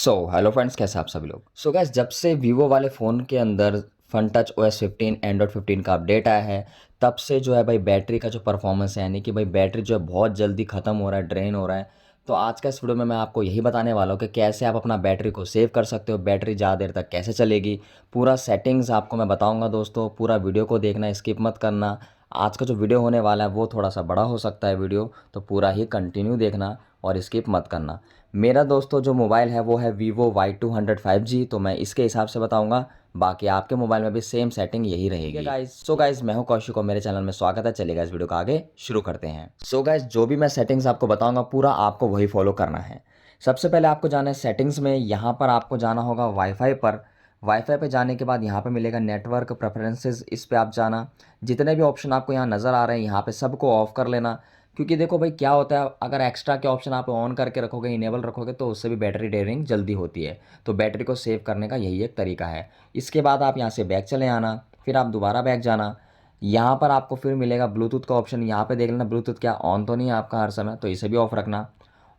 Hello friends, कैसे आप सभी लोग। गाइस, जब से वीवो वाले फ़ोन के अंदर फन टच OS 15 एंड्रॉयड 15 का अपडेट आया है, तब से जो है भाई बैटरी का जो परफॉर्मेंस है, यानी कि भाई बैटरी जो है बहुत जल्दी ख़त्म हो रहा है, ड्रेन हो रहा है। तो आज का इस वीडियो में मैं आपको यही बताने वाला हूँ कि कैसे आप अपना बैटरी को सेव कर सकते हो, बैटरी ज़्यादा देर तक कैसे चलेगी। पूरा सेटिंग्स आपको मैं बताऊँगा दोस्तों, पूरा वीडियो को देखना, स्किप मत करना। आज का जो वीडियो होने वाला है वो थोड़ा सा बड़ा हो सकता है वीडियो, तो पूरा ही कंटिन्यू देखना और स्किप मत करना। मेरा दोस्तों जो मोबाइल है वो है Vivo Y200 5G, तो मैं इसके हिसाब से बताऊंगा। बाकी आपके मोबाइल में भी सेम सेटिंग यही रहेगी। गाइस, मैं हूं कौशिक और मेरे चैनल में स्वागत है। चलिए गाइस, वीडियो को आगे शुरू करते हैं। गाइस, जो भी मैं सेटिंग्स आपको बताऊंगा पूरा आपको वही फॉलो करना है। सबसे पहले आपको जाना है सेटिंग्स में। यहाँ पर आपको जाना होगा वाईफाई पर। वाईफाई पे जाने के बाद यहाँ पे मिलेगा नेटवर्क प्रेफरेंसेस, इस पे आप जाना। जितने भी ऑप्शन आपको यहाँ नज़र आ रहे हैं यहाँ पे सबको ऑफ कर लेना। क्योंकि देखो भाई क्या होता है, अगर एक्स्ट्रा के ऑप्शन आप ऑन करके रखोगे, इनेबल रखोगे, तो उससे भी बैटरी ड्रेनिंग जल्दी होती है। तो बैटरी को सेव करने का यही एक तरीका है। इसके बाद आप यहाँ से बैक चले आना, फिर आप दोबारा बैक जाना। यहाँ पर आपको फिर मिलेगा ब्लूटूथ का ऑप्शन। यहाँ पे देख लेना ब्लूटूथ क्या ऑन तो नहीं है आपका हर समय, तो इसे भी ऑफ रखना।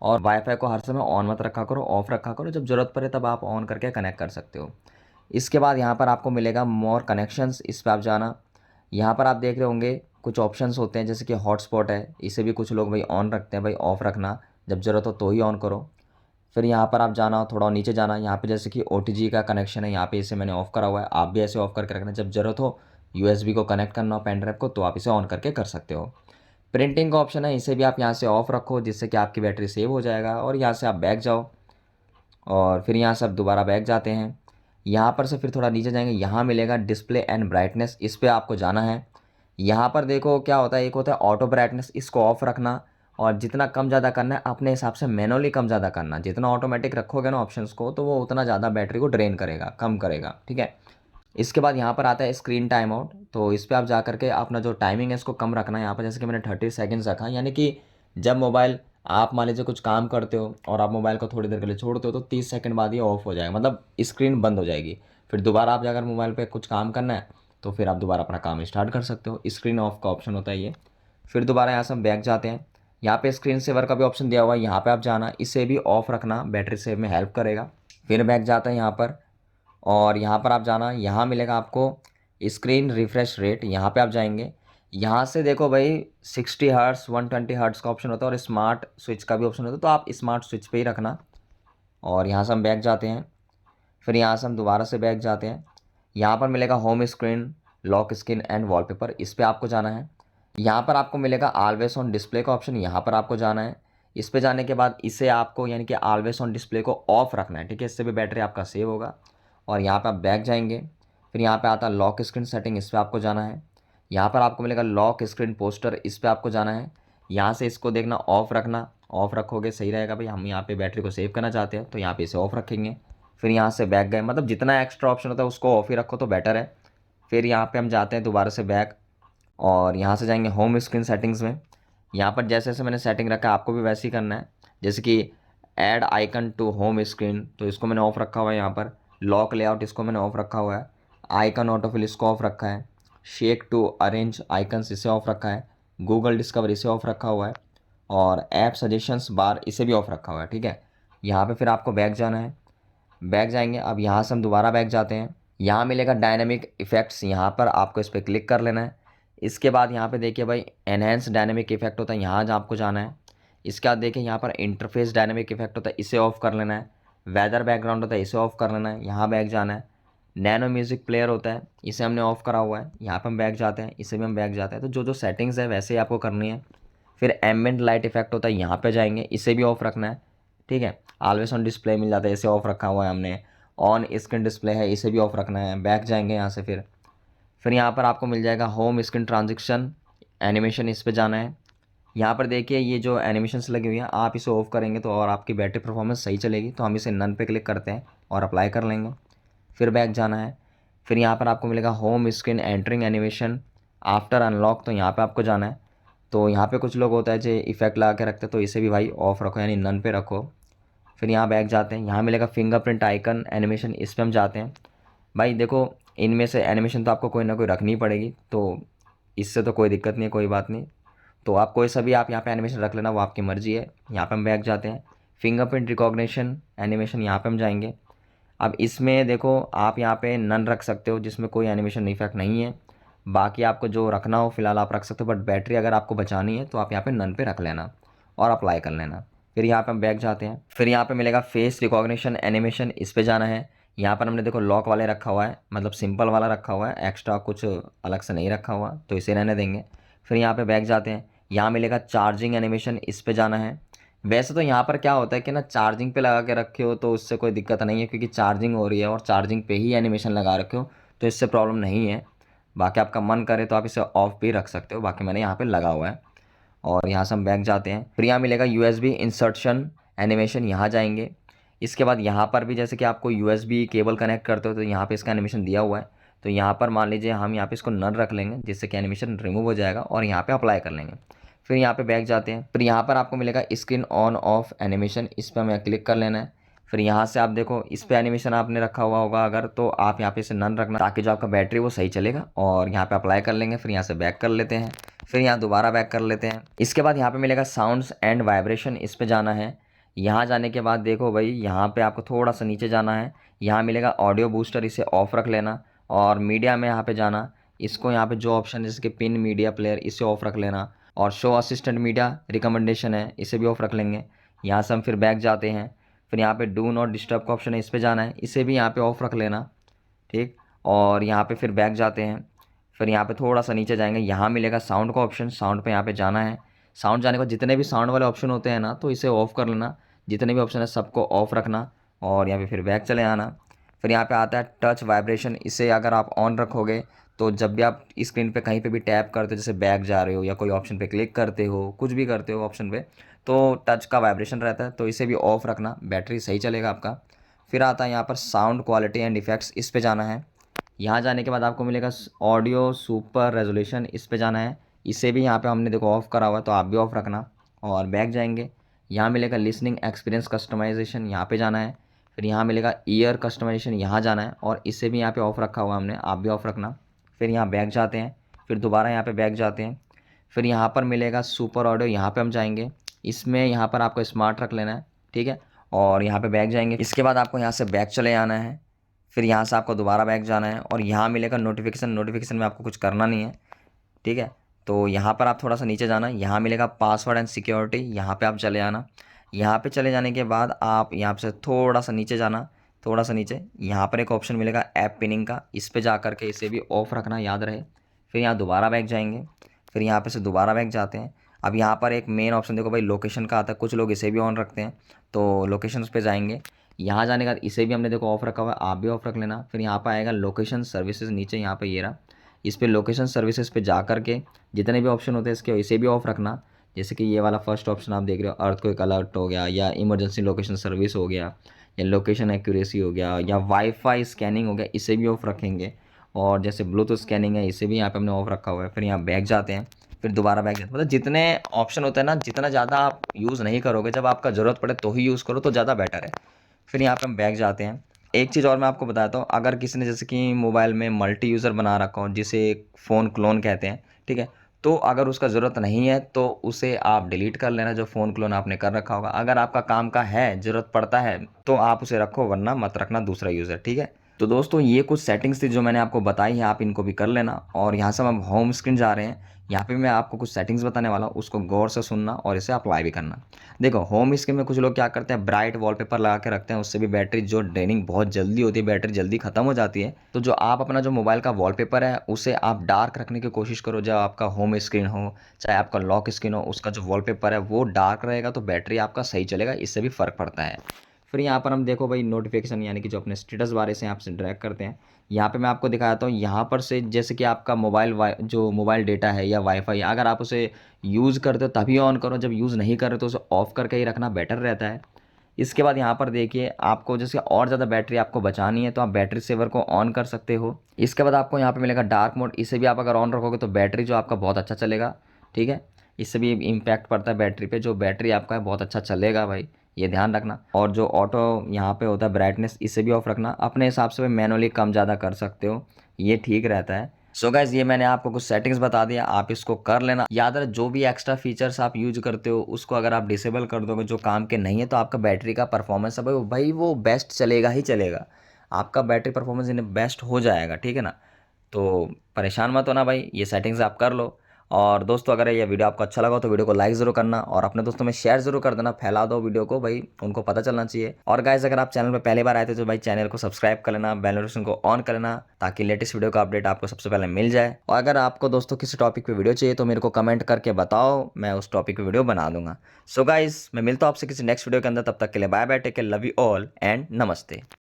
और वाईफाई को हर समय ऑन मत रखा करो, ऑफ रखा करो। जब ज़रूरत पड़े तब आप ऑन करके कनेक्ट कर सकते हो। इसके बाद यहाँ पर आपको मिलेगा मोर कनेक्शंस, इस पर आप जाना। यहाँ पर आप देख रहे होंगे कुछ ऑप्शंस होते हैं, जैसे कि हॉटस्पॉट है, इसे भी कुछ लोग भाई ऑन रखते हैं। भाई ऑफ रखना, जब ज़रूरत हो तो ही ऑन करो। फिर यहाँ पर आप जाना, थोड़ा नीचे जाना। यहाँ पे जैसे कि OTG का कनेक्शन है, यहाँ पे इसे मैंने ऑफ़ करा हुआ है। आप भी ऐसे ऑफ़ करके रखना, जब ज़रूरत हो USB को कनेक्ट करना हो पेन ड्राइव को, तो आप इसे ऑन करके कर सकते हो। प्रिंटिंग का ऑप्शन है, इसे भी आप यहाँ से ऑफ़ रखो, जिससे कि आपकी बैटरी सेव हो जाएगा। और यहाँ से आप बैक जाओ और फिर यहाँ से आप दोबारा बैक जाते हैं। यहाँ पर से फिर थोड़ा नीचे जाएंगे, यहाँ मिलेगा डिस्प्ले एंड ब्राइटनेस, इस पर आपको जाना है। यहाँ पर देखो क्या होता है, एक होता है ऑटो ब्राइटनेस, इसको ऑफ रखना। और जितना कम ज़्यादा करना है अपने हिसाब से मैनुअली कम ज़्यादा करना। जितना ऑटोमेटिक रखोगे ना ऑप्शंस को, तो वो उतना ज़्यादा बैटरी को ड्रेन करेगा, कम करेगा, ठीक है। इसके बाद यहाँ पर आता है स्क्रीन टाइम आउट, तो इस पर आप जा करके अपना जो टाइमिंग है इसको कम रखना है। यहाँ पर जैसे कि मैंने 30 सेकेंड्स रखा, यानी कि जब मोबाइल आप मान लीजिए कुछ काम करते हो और आप मोबाइल को थोड़ी देर के लिए छोड़ते हो, तो 30 सेकंड बाद ये ऑफ हो जाएगा, मतलब स्क्रीन बंद हो जाएगी। फिर दोबारा आप जाकर मोबाइल पे कुछ काम करना है तो फिर आप दोबारा अपना काम स्टार्ट कर सकते हो। स्क्रीन ऑफ का ऑप्शन होता है ये। फिर दोबारा यहाँ से हम बैक जाते हैं। यहाँ पे स्क्रीन सेवर का भी ऑप्शन दिया हुआ है, यहाँ पे आप जाना, इसे भी ऑफ रखना, बैटरी सेव में हेल्प करेगा। फिर बैक जाते हैं यहाँ पर और यहाँ पर आप जाना, यहाँ मिलेगा आपको स्क्रीन रिफ्रेश रेट, यहाँ पे आप जाएंगे। यहाँ से देखो भाई 60 हर्ट्स 120 हर्ट्स का ऑप्शन होता है और स्मार्ट स्विच का भी ऑप्शन होता है, तो आप स्मार्ट स्विच पे ही रखना। और यहाँ से हम बैक जाते हैं। फिर यहाँ से हम दोबारा से बैक जाते हैं। यहाँ पर मिलेगा home screen, lock screen and wallpaper, इस पर आपको जाना है। यहाँ पर आपको मिलेगा ऑलवेज ऑन डिस्प्ले का ऑप्शन, यहाँ पर आपको जाना है। इस पे जाने के बाद इसे आपको यानी कि ऑलवेज ऑन डिस्प्ले को ऑफ रखना है, ठीक है। इससे भी बैटरी आपका सेव होगा। और यहाँ पर आप बैक जाएंगे। फिर यहाँ पे आता है लॉक स्क्रीन सेटिंग, इस पर आपको जाना है। यहाँ पर आपको मिलेगा लॉक स्क्रीन पोस्टर, इस पर आपको जाना है। यहाँ से इसको देखना ऑफ रखना, ऑफ रखोगे सही रहेगा भाई। हम यहाँ पे बैटरी को सेव करना चाहते हैं तो यहाँ पे इसे ऑफ रखेंगे। फिर यहाँ से बैक गए, मतलब जितना एक्स्ट्रा ऑप्शन होता है उसको ऑफ ही रखो तो बेटर है। फिर यहाँ पे हम जाते हैं दोबारा से बैक और यहाँ से जाएंगे होम स्क्रीन सेटिंग्स में। यहाँ पर जैसे जैसे मैंने सेटिंग रखा है आपको भी वैसे ही करना है। जैसे कि add icon to home screen, तो इसको मैंने ऑफ रखा हुआ है। यहाँ पर लॉक लेआउट, इसको मैंने ऑफ रखा हुआ है। आइकन ऑटोफिल, इसको ऑफ रखा है। शेक टू अरेंज आइकन्स, इसे ऑफ रखा है। गूगल डिस्कवर, इसे ऑफ रखा हुआ है। और ऐप सजेशंस बार, इसे भी ऑफ रखा हुआ है, ठीक है। यहाँ पे फिर आपको बैक जाना है। बैक जाएंगे, अब यहाँ से हम दोबारा बैक जाते हैं। यहाँ मिलेगा डायनेमिक इफेक्ट्स, यहाँ पर आपको इस पर क्लिक कर लेना है। इसके बाद यहाँ पे देखिए भाई एनहेंस डायनेमिक इफेक्ट होता है, यहाँ आपको जाना है। इसके बाद देखिए यहाँ पर इंटरफेस डायनेमिक इफेक्ट होता है, इसे ऑफ कर लेना है। वेदर बैकग्राउंड होता है, इसे ऑफ कर लेना है, यहाँ बैक जाना है। नैनो म्यूजिक प्लेयर होता है, इसे हमने ऑफ करा हुआ है, यहाँ पर हम बैक जाते हैं, इसे भी हम बैक जाते हैं। तो जो जो सेटिंग्स है वैसे ही आपको करनी है। फिर एम्बिएंट लाइट इफेक्ट होता है, यहाँ पे जाएंगे, इसे भी ऑफ रखना है, ठीक है। ऑलवेज ऑन डिस्प्ले मिल जाता है, इसे ऑफ रखा हुआ है हमने। ऑन स्क्रीन डिस्प्ले है, इसे भी ऑफ रखना है। बैक जाएंगे यहाँ से, फिर यहाँ पर आपको मिल जाएगा होम स्क्रीन ट्रांजेक्शन एनिमेशन, इस पे जाना है। यहाँ पर देखिए ये जो एनिमेशंस लगी हुई हैं आप इसे ऑफ करेंगे तो और आपकी बैटरी परफॉर्मेंस सही चलेगी, तो हम इसे नन पे क्लिक करते हैं और अप्लाई कर लेंगे। फिर बैक जाना है। फिर यहाँ पर आपको मिलेगा home screen entering animation after unlock, तो यहाँ पे आपको जाना है। तो यहाँ पे कुछ लोग होता है जो इफेक्ट लगा के रखते हैं, तो इसे भी भाई ऑफ रखो, यानी नन पे रखो। फिर यहाँ बैक जाते हैं, यहाँ मिलेगा फिंगरप्रिंट आइकन एनिमेशन, इस पर हम जाते हैं। भाई देखो इनमें से एनिमेशन तो आपको कोई ना कोई रखनी पड़ेगी, तो इससे तो कोई दिक्कत नहीं है, कोई बात नहीं। तो आप कोई सा भी आप यहाँ पे एनिमेशन रख लेना, वो आपकी मर्जी है। यहाँ पे हम बैक जाते हैं। फिंगरप्रिंट रिकॉग्निशन एनिमेशन, यहाँ पे हम जाएंगे। अब इसमें देखो आप यहाँ पे नन रख सकते हो जिसमें कोई एनिमेशन इफेक्ट नहीं है, बाकी आपको जो रखना हो फिलहाल आप रख सकते हो, बट बैटरी अगर आपको बचानी है तो आप यहाँ पे नन पे रख लेना और अप्लाई कर लेना। फिर यहाँ पे हम बैक जाते हैं, फिर यहाँ पे मिलेगा फेस रिकॉग्निशन एनिमेशन, इस पे जाना है। यहाँ पर हमने देखो लॉक वाले रखा हुआ है, मतलब सिंपल वाला रखा हुआ है, एक्स्ट्रा कुछ अलग से नहीं रखा हुआ, तो इसे रहने देंगे। फिर यहाँ पे बैक जाते हैं, यहाँ मिलेगा चार्जिंग एनिमेशन, इस पे जाना है। वैसे तो यहाँ पर क्या होता है कि ना चार्जिंग पे लगा के रखे हो तो उससे कोई दिक्कत नहीं है, क्योंकि चार्जिंग हो रही है और चार्जिंग पे ही एनिमेशन लगा रखे हो तो इससे प्रॉब्लम नहीं है। बाकी आपका मन करे तो आप इसे ऑफ भी रख सकते हो, बाकी मैंने यहाँ पे लगा हुआ है। और यहाँ से हम बैक जाते हैं, फिर यहाँ मिलेगा यूएसबी इंसर्शन एनिमेशन, यहाँ जाएंगे। इसके बाद यहाँ पर भी जैसे कि आपको यूएसबी केबल कनेक्ट करते हो तो यहाँ पे इसका एनिमेशन दिया हुआ है, तो यहाँ पर मान लीजिए हम यहाँ पे इसको नन रख लेंगे जिससे कि एनिमेशन रिमूव हो जाएगा और यहाँ पे अप्लाई कर लेंगे। फिर यहाँ पे बैक जाते हैं, फिर यहाँ पर आपको मिलेगा स्क्रीन ऑन ऑफ एनिमेशन, इस पर हमें क्लिक कर लेना है। फिर यहाँ से आप देखो इस पे एनिमेशन आपने रखा हुआ होगा अगर, तो आप यहाँ पे इसे नन रखना ताकि जो आपका बैटरी वो सही चलेगा, और यहाँ पे अप्लाई कर लेंगे। फिर यहाँ से बैक कर लेते हैं, फिर यहाँ दोबारा बैक कर लेते हैं। इसके बाद यहाँ पे मिलेगा साउंड्स एंड वाइब्रेशन, इस पे जाना है। यहाँ जाने के बाद देखो भाई यहाँ पे आपको थोड़ा सा नीचे जाना है, यहाँ मिलेगा ऑडियो बूस्टर, इसे ऑफ रख लेना। और मीडिया में यहाँ पे जाना, इसको यहाँ पे जो ऑप्शन जैसे कि पिन मीडिया प्लेयर, इसे ऑफ रख लेना। और शो असिस्टेंट मीडिया रिकमेंडेशन है, इसे भी ऑफ रख लेंगे। यहाँ से हम फिर बैक जाते हैं, फिर यहाँ पे डू नॉट डिस्टर्ब का ऑप्शन है, इस पे जाना है, इसे भी यहाँ पे ऑफ रख लेना, ठीक। और यहाँ पे फिर बैक जाते हैं, फिर यहाँ पे थोड़ा सा नीचे जाएंगे, यहाँ मिलेगा साउंड का ऑप्शन, साउंड पे यहाँ पे जाना है। साउंड जाने के बाद जितने भी साउंड वाले ऑप्शन होते हैं ना तो इसे ऑफ कर लेना, जितने भी ऑप्शन है सबको ऑफ रखना। और यहाँ पे फिर बैक चले आना। फिर यहाँ पे आता है टच वाइब्रेशन, इसे अगर आप ऑन रखोगे तो जब भी आप स्क्रीन पे कहीं पे भी टैप करते हो, जैसे बैक जा रहे हो या कोई ऑप्शन पे क्लिक करते हो, कुछ भी करते हो ऑप्शन पे, तो टच का वाइब्रेशन रहता है, तो इसे भी ऑफ रखना, बैटरी सही चलेगा आपका। फिर आता है यहाँ पर साउंड क्वालिटी एंड इफेक्ट्स, इस पे जाना है। यहाँ जाने के बाद आपको मिलेगा ऑडियो सुपर रेजोल्यूशन, इस पे जाना है, इसे भी यहाँ पे हमने देखो ऑफ करा हुआ है तो आप भी ऑफ रखना। और बैक जाएंगे, यहाँ मिलेगा लिसनिंग एक्सपीरियंस कस्टमाइजेशन, यहाँ पे जाना है। फिर यहाँ मिलेगा ईयर कस्टमाइजेशन, यहाँ जाना है, और इसे भी यहाँ पे ऑफ रखा हुआ है हमने, आप भी ऑफ रखना। फिर यहाँ बैक जाते हैं, फिर दोबारा यहाँ पे बैक जाते हैं, फिर यहाँ पर मिलेगा सुपर ऑडियो, यहाँ पे हम जाएंगे। इसमें यहाँ पर आपको स्मार्ट रख लेना है, ठीक है। और यहाँ पे बैक जाएंगे, इसके बाद आपको यहाँ से बैक चले आना है, फिर यहाँ से आपको दोबारा बैक जाना है, और यहाँ मिलेगा नोटिफिकेशन, नोटिफिकेशन में आपको कुछ करना नहीं है, ठीक है। तो यहाँ पर आप थोड़ा सा नीचे जाना, यहाँ मिलेगा पासवर्ड एंड सिक्योरिटी, यहाँ पे आप चले आना। यहाँ पे चले जाने के बाद आप यहाँ से थोड़ा सा नीचे जाना, थोड़ा सा नीचे, यहाँ पर एक ऑप्शन मिलेगा ऐप पिनिंग का, इस पे जा करके इसे भी ऑफ रखना, याद रहे। फिर यहाँ दोबारा बैक जाएंगे, फिर यहाँ पे से दोबारा बैक जाते हैं। अब यहाँ पर एक मेन ऑप्शन देखो भाई लोकेशन का आता है, कुछ लोग इसे भी ऑन रखते हैं, तो लोकेशन पे जाएंगे। यहाँ जाने का इसे भी हमने देखो ऑफ रखा हुआ है, आप भी ऑफ रख लेना। फिर यहाँ पर आएगा लोकेशन सर्विसेज, नीचे यहाँ पे ये रहा, इस पे लोकेशन सर्विसेज पे जा करके जितने भी ऑप्शन होते हैं इसके इसे भी ऑफ रखना। जैसे कि ये वाला फर्स्ट ऑप्शन आप देख रहे हो, अर्थक्वेक अलर्ट हो गया, या इमरजेंसी लोकेशन सर्विस हो गया, या लोकेशन एक्यूरेसी हो गया, या वाईफाई स्कैनिंग हो गया, इसे भी ऑफ रखेंगे। और जैसे ब्लूटूथ स्कैनिंग है, इसे भी यहाँ पे हमने ऑफ रखा हुआ है। फिर यहाँ बैक जाते हैं, फिर दोबारा बैक जाते हैं, मतलब जितने ऑप्शन होते हैं ना, जितना ज़्यादा आप यूज़ नहीं करोगे, जब आपका ज़रूरत पड़े तो ही यूज़ करो तो ज़्यादा बेटर है। फिर यहाँ पे हम बैक जाते हैं। एक चीज़ और मैं आपको बताता हूँ, अगर किसी ने जैसे कि मोबाइल में मल्टी यूज़र बना रखा हो, जिसे फ़ोन क्लोन कहते हैं, ठीक है, तो अगर उसका ज़रूरत नहीं है तो उसे आप डिलीट कर लेना, जो फ़ोन क्लोन आपने कर रखा होगा। अगर आपका काम का है, ज़रूरत पड़ता है, तो आप उसे रखो, वरना मत रखना दूसरा यूज़र, ठीक है। तो दोस्तों ये कुछ सेटिंग्स थी जो मैंने आपको बताई है, आप इनको भी कर लेना। और यहाँ से हम होम स्क्रीन जा रहे हैं, यहाँ पे मैं आपको कुछ सेटिंग्स बताने वाला हूँ, उसको गौर से सुनना और इसे अप्लाई भी करना। देखो होम स्क्रीन में कुछ लोग क्या करते हैं, ब्राइट वॉलपेपर लगा के रखते हैं, उससे भी बैटरी जो ड्रेनिंग बहुत जल्दी होती है, बैटरी जल्दी खत्म हो जाती है। तो जो आप अपना जो मोबाइल का वॉलपेपर है उसे आप डार्क रखने की कोशिश करो, जब आपका होम स्क्रीन हो चाहे आपका लॉक स्क्रीन हो, उसका जो वॉलपेपर है वो डार्क रहेगा तो बैटरी आपका सही चलेगा, इससे भी फ़र्क पड़ता है। फिर यहाँ पर हम देखो भाई नोटिफिकेशन, यानी कि जो अपने स्टेटस बारे से आपसे ड्रैग करते हैं, यहाँ पे मैं आपको दिखाता हूँ। यहाँ पर से जैसे कि आपका जो मोबाइल डेटा है या वाईफाई, अगर आप उसे यूज़ करते हो तभी ऑन करो, जब यूज़ नहीं कर रहे तो उसे ऑफ़ करके ही रखना बेटर रहता है। इसके बाद यहाँ पर देखिए, आपको जैसे और ज़्यादा बैटरी आपको बचानी है तो आप बैटरी सेवर को ऑन कर सकते हो। इसके बाद आपको यहाँ पे मिलेगा डार्क मोड, इसे भी आप अगर ऑन रखोगे तो बैटरी जो आपका बहुत अच्छा चलेगा, ठीक है। इससे भी इम्पैक्ट पड़ता है बैटरी पे, जो बैटरी आपका है बहुत अच्छा चलेगा भाई, ये ध्यान रखना। और जो ऑटो यहाँ पे होता है ब्राइटनेस, इसे भी ऑफ रखना, अपने हिसाब से मैनुअली कम ज़्यादा कर सकते हो, ये ठीक रहता है। सो गाइज ये मैंने आपको कुछ सेटिंग्स बता दिया, आप इसको कर लेना। याद रहे जो भी एक्स्ट्रा फीचर्स आप यूज करते हो उसको अगर आप डिसेबल कर दोगे जो काम के नहीं है तो आपका बैटरी का परफॉर्मेंस है भाई वो बेस्ट चलेगा ही चलेगा। आपका बैटरी परफॉर्मेंस इन्हें बेस्ट हो जाएगा, ठीक है ना। तो परेशान मत होना भाई, ये सेटिंग्स आप कर लो। और दोस्तों अगर ये वीडियो आपको अच्छा लगा तो वीडियो को लाइक ज़रूर करना और अपने दोस्तों में शेयर ज़रूर कर देना, फैला दो वीडियो को भाई, उनको पता चलना चाहिए। और गाइस अगर आप चैनल पर पहली बार आए थे तो भाई चैनल को सब्सक्राइब कर लेना, बेल नोटिफिकेशन को ऑन कर लेना ताकि लेटेस्ट वीडियो का अपडेट आपको सबसे पहले मिल जाए। और अगर आपको दोस्तों किसी टॉपिक पे वीडियो चाहिए तो मेरे को कमेंट करके बताओ, मैं उस टॉपिक पे वीडियो बना दूंगा। सो गाइस मैं मिलता हूँ आपसे किसी नेक्स्ट वीडियो के अंदर, तब तक के लिए bye bye, take care, love you all and नमस्ते।